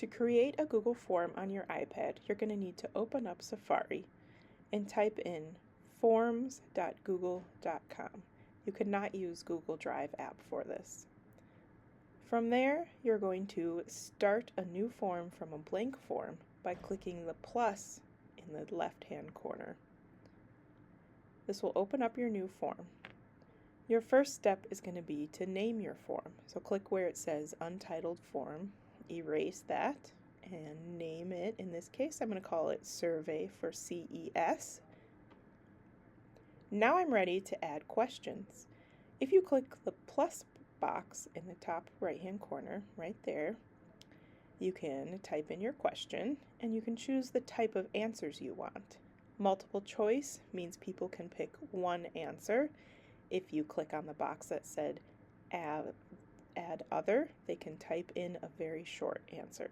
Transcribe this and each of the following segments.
To create a Google form on your iPad, you're going to need to open up Safari and type in forms.google.com. You cannot use Google Drive app for this. From there, you're going to start a new form from a blank form by clicking the plus in the left-hand corner. This will open up your new form. Your first step is going to be to name your form. So click where it says Untitled Form, erase that, and name it. In this case, I'm going to call it Survey for CES. Now I'm ready to add questions. If you click the plus box in the top right-hand corner, right there, you can type in your question, and you can choose the type of answers you want. Multiple choice means people can pick one answer. If you click on the box that said add other, they can type in a very short answer.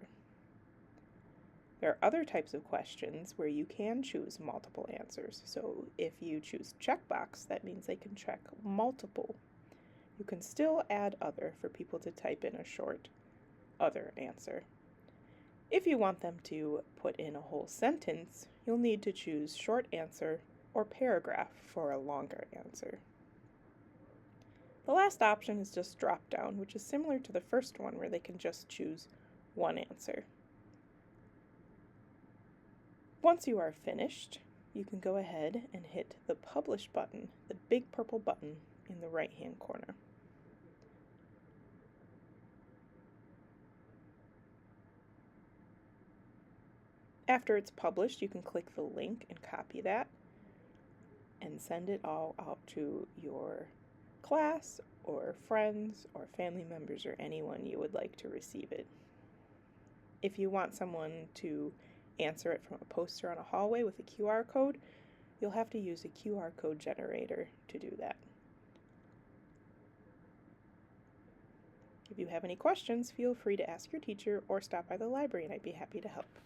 There are other types of questions where you can choose multiple answers. So if you choose checkbox, that means they can check multiple. You can still add other for people to type in a short other answer. If you want them to put in a whole sentence, you'll need to choose short answer or paragraph for a longer answer. The last option is just drop down, which is similar to the first one where they can just choose one answer. Once you are finished, you can go ahead and hit the Publish button, the big purple button in the right-hand corner. After it's published, you can click the link and copy that and send it all out to your class or friends or family members or anyone you would like to receive it. If you want someone to answer it from a poster on a hallway with a QR code, you'll have to use a QR code generator to do that. If you have any questions, feel free to ask your teacher or stop by the library and I'd be happy to help.